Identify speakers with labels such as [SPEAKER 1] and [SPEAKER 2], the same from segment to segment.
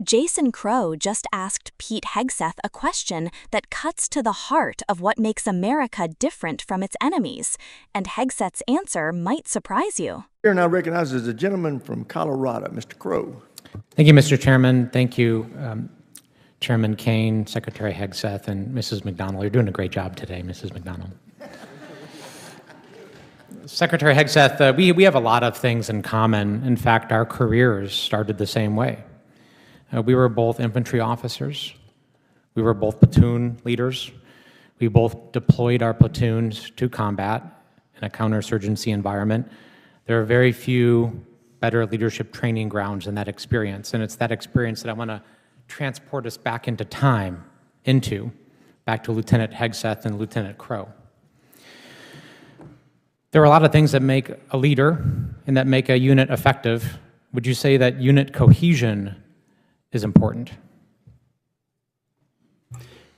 [SPEAKER 1] Jason Crow just asked Pete Hegseth a question that cuts to the heart of what makes America different from its enemies, and Hegseth's answer might surprise you.
[SPEAKER 2] Here now recognizes the gentleman from Colorado, Mr. Crow.
[SPEAKER 3] Thank you, Mr. Chairman. Thank you, Chairman Kane, Secretary Hegseth, and Mrs. McDonald. You're doing a great job today, Mrs. McDonald. Secretary Hegseth, we have a lot of things in common. In fact, our careers started the same way. We were both infantry officers. We were both platoon leaders. We both deployed our platoons to combat in a counterinsurgency environment. There are very few better leadership training grounds than that experience, and it's that experience that I want to transport us back into time, back to Lieutenant Hegseth and Lieutenant Crow. There are a lot of things that make a leader and that make a unit effective. Would you say that unit cohesion is important?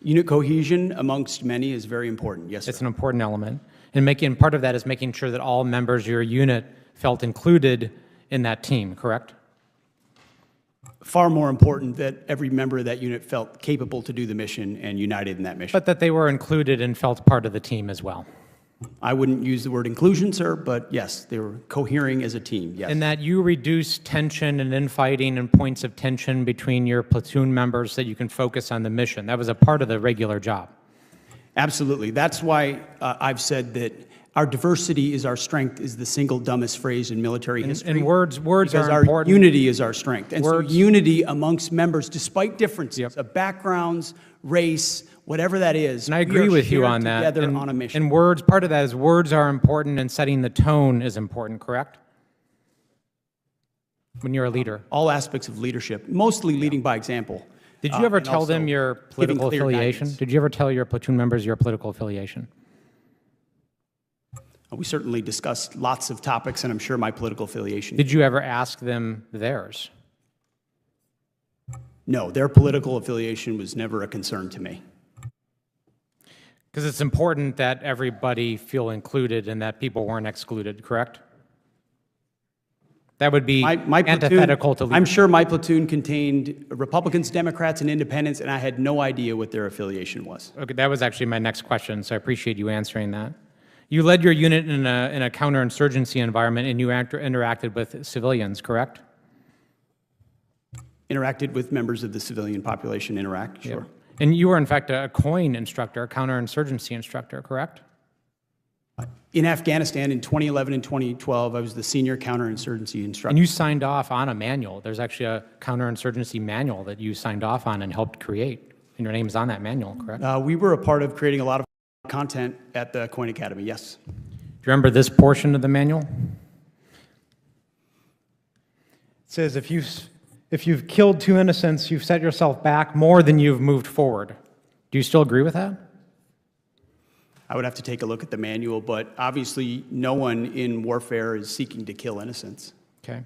[SPEAKER 4] Unit cohesion, amongst many, is very important, yes, sir.
[SPEAKER 3] It's an important element. And part of that is making sure that all members of your unit felt included in that team, correct?
[SPEAKER 4] Far more important that every member of that unit felt capable to do the mission and united in that mission.
[SPEAKER 3] But that they were included and felt part of the team as well.
[SPEAKER 4] I wouldn't use the word inclusion, sir, but yes, they were cohering as a team, yes.
[SPEAKER 3] And that you reduce tension and infighting and points of tension between your platoon members so that you can focus on the mission. That was a part of the regular job.
[SPEAKER 4] Absolutely. That's why I've said that our diversity is our strength is the single dumbest phrase in military history.
[SPEAKER 3] And words are important.
[SPEAKER 4] Our unity is our strength. And
[SPEAKER 3] words,
[SPEAKER 4] so unity amongst members, despite differences of backgrounds, race, whatever that is.
[SPEAKER 3] And I agree with you on that.
[SPEAKER 4] Together on a mission.
[SPEAKER 3] And part of that is words are important and setting the tone is important, correct? When you're a leader.
[SPEAKER 4] All aspects of leadership, mostly leading by example.
[SPEAKER 3] Did you ever tell them your political affiliation?
[SPEAKER 4] Guidance.
[SPEAKER 3] Did you ever tell your platoon members your political affiliation?
[SPEAKER 4] We certainly discussed lots of topics, and I'm sure my political affiliation.
[SPEAKER 3] Did you ever ask them theirs?
[SPEAKER 4] No, their political affiliation was never a concern to me.
[SPEAKER 3] Because it's important that everybody feel included and that people weren't excluded, correct? That would be antithetical to leadership.
[SPEAKER 4] I'm sure my platoon contained Republicans, Democrats, and Independents, and I had no idea what their affiliation was.
[SPEAKER 3] Okay, that was actually my next question, so I appreciate you answering that. You led your unit in a counterinsurgency environment, and you interacted with civilians, correct?
[SPEAKER 4] Interacted with members of the civilian population, sure.
[SPEAKER 3] Yep. And you were, in fact, a COIN instructor, a counterinsurgency instructor, correct?
[SPEAKER 4] In Afghanistan in 2011 and 2012, I was the senior counterinsurgency instructor.
[SPEAKER 3] And you signed off on a manual. There's actually a counterinsurgency manual that you signed off on and helped create. And your name's on that manual, correct?
[SPEAKER 4] We were a part of creating a lot of content at the COIN Academy, yes.
[SPEAKER 3] Do you remember this portion of the manual? It says, if you've killed 2 innocents, you've set yourself back more than you've moved forward. Do you still agree with that?
[SPEAKER 4] I would have to take a look at the manual, but obviously no one in warfare is seeking to kill innocents.
[SPEAKER 3] Okay.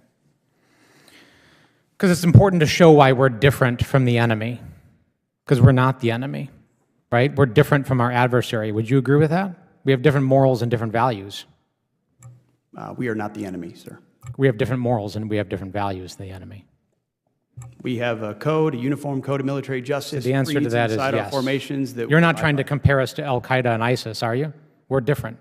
[SPEAKER 3] Because it's important to show why we're different from the enemy. Because we're not the enemy, right? We're different from our adversary. Would you agree with that? We have different morals and different values.
[SPEAKER 4] We are not the enemy, sir.
[SPEAKER 3] We have different morals and we have different values than the enemy.
[SPEAKER 4] We have a code, a uniform code of military justice.
[SPEAKER 3] So the answer to that is yes.
[SPEAKER 4] Formations that
[SPEAKER 3] you're not trying to compare us to Al-Qaeda and ISIS, are you? We're different.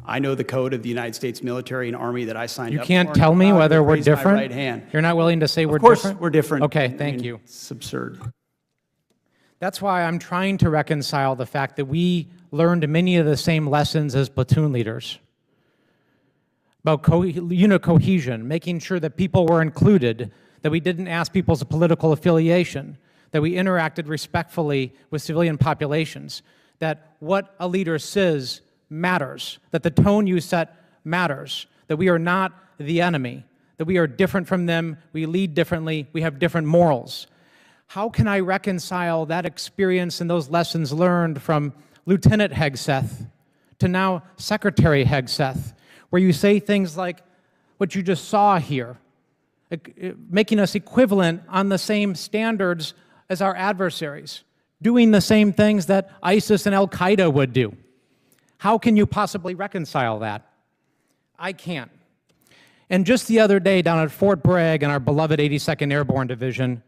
[SPEAKER 4] I know the code of the United States military and army that I signed up for.
[SPEAKER 3] You can't tell me whether we're different?
[SPEAKER 4] Right hand.
[SPEAKER 3] You're not willing to say we're
[SPEAKER 4] different? Of
[SPEAKER 3] different?
[SPEAKER 4] course we're different.
[SPEAKER 3] Okay, thank you.
[SPEAKER 4] It's absurd.
[SPEAKER 3] That's why I'm trying to reconcile the fact that we learned many of the same lessons as platoon leaders about unit cohesion, making sure that people were included, that we didn't ask people's political affiliation, that we interacted respectfully with civilian populations, that what a leader says matters, that the tone you set matters, that we are not the enemy, that we are different from them, we lead differently, we have different morals. How can I reconcile that experience and those lessons learned from Lieutenant Hegseth to now Secretary Hegseth, where you say things like what you just saw here, making us equivalent on the same standards as our adversaries, doing the same things that ISIS and Al-Qaeda would do? How can you possibly reconcile that? I can't. And just the other day down at Fort Bragg in our beloved 82nd Airborne Division,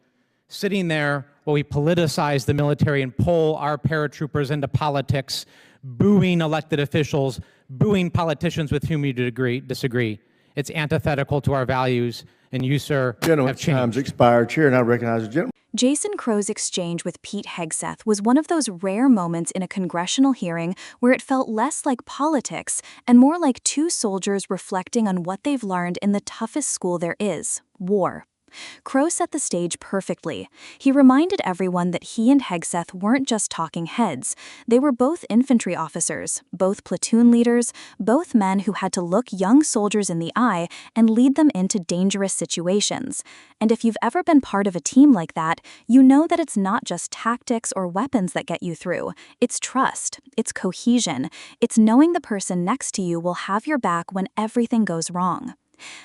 [SPEAKER 3] sitting there while we politicize the military and pull our paratroopers into politics, booing elected officials, booing politicians with whom you disagree. It's antithetical to our values, and you, sir,
[SPEAKER 2] Gentleman's
[SPEAKER 3] have changed.
[SPEAKER 2] time's expired. Chair now recognizes the gentleman.
[SPEAKER 1] Jason Crow's exchange with Pete Hegseth was one of those rare moments in a congressional hearing where it felt less like politics and more like two soldiers reflecting on what they've learned in the toughest school there is, war. Crow set the stage perfectly. He reminded everyone that he and Hegseth weren't just talking heads. They were both infantry officers, both platoon leaders, both men who had to look young soldiers in the eye and lead them into dangerous situations. And if you've ever been part of a team like that, you know that it's not just tactics or weapons that get you through. It's trust. It's cohesion. It's knowing the person next to you will have your back when everything goes wrong.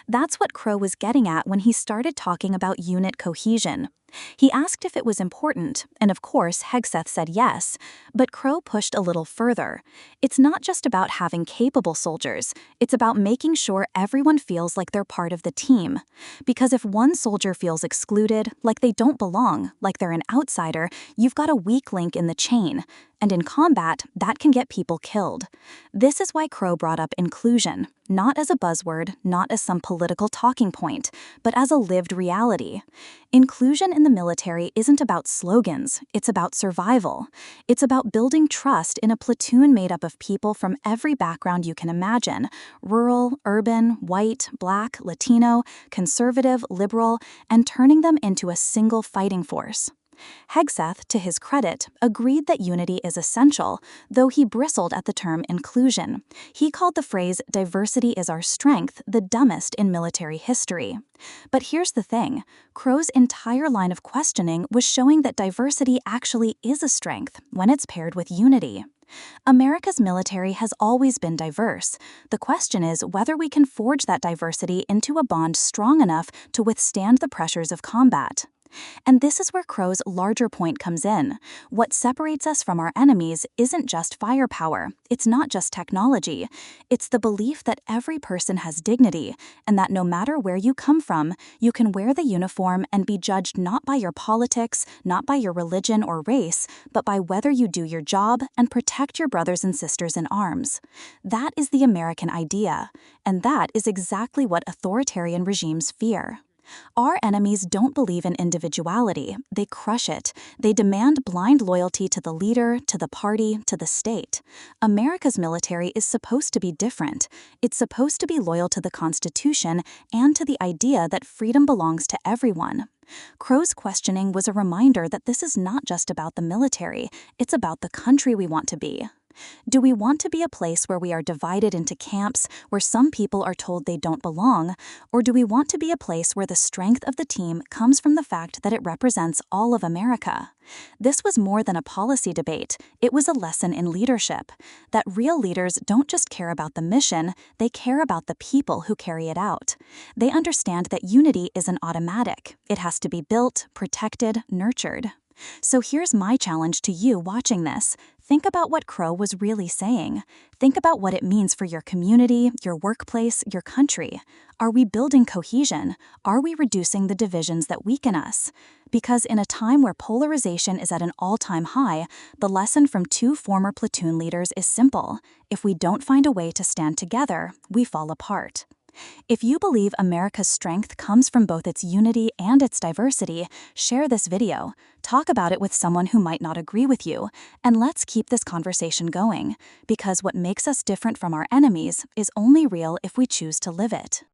[SPEAKER 1] That's what Crow was getting at when he started talking about unit cohesion. He asked if it was important, and of course, Hegseth said yes, but Crow pushed a little further. It's not just about having capable soldiers, it's about making sure everyone feels like they're part of the team. Because if one soldier feels excluded, like they don't belong, like they're an outsider, you've got a weak link in the chain. And in combat, that can get people killed. This is why Crow brought up inclusion, not as a buzzword, not as some political talking point, but as a lived reality. Inclusion in the military isn't about slogans, it's about survival. It's about building trust in a platoon made up of people from every background you can imagine: rural, urban, white, black, Latino, conservative, liberal, and turning them into a single fighting force. Hegseth, to his credit, agreed that unity is essential, though he bristled at the term inclusion. He called the phrase "diversity is our strength" the dumbest in military history. But here's the thing: Crow's entire line of questioning was showing that diversity actually is a strength when it's paired with unity. America's military has always been diverse. The question is whether we can forge that diversity into a bond strong enough to withstand the pressures of combat. And this is where Crow's larger point comes in. What separates us from our enemies isn't just firepower, it's not just technology. It's the belief that every person has dignity, and that no matter where you come from, you can wear the uniform and be judged not by your politics, not by your religion or race, but by whether you do your job and protect your brothers and sisters in arms. That is the American idea, and that is exactly what authoritarian regimes fear. Our enemies don't believe in individuality, they crush it. They demand blind loyalty to the leader, to the party, to the state. America's military is supposed to be different. It's supposed to be loyal to the Constitution and to the idea that freedom belongs to everyone. Crow's questioning was a reminder that this is not just about the military, it's about the country we want to be. Do we want to be a place where we are divided into camps, where some people are told they don't belong, or do we want to be a place where the strength of the team comes from the fact that it represents all of America? This was more than a policy debate, it was a lesson in leadership, that real leaders don't just care about the mission, they care about the people who carry it out. They understand that unity isn't automatic, it has to be built, protected, nurtured. So here's my challenge to you watching this. Think about what Crow was really saying. Think about what it means for your community, your workplace, your country. Are we building cohesion? Are we reducing the divisions that weaken us? Because in a time where polarization is at an all-time high, the lesson from two former platoon leaders is simple. If we don't find a way to stand together, we fall apart. If you believe America's strength comes from both its unity and its diversity, share this video, talk about it with someone who might not agree with you, and let's keep this conversation going, because what makes us different from our enemies is only real if we choose to live it.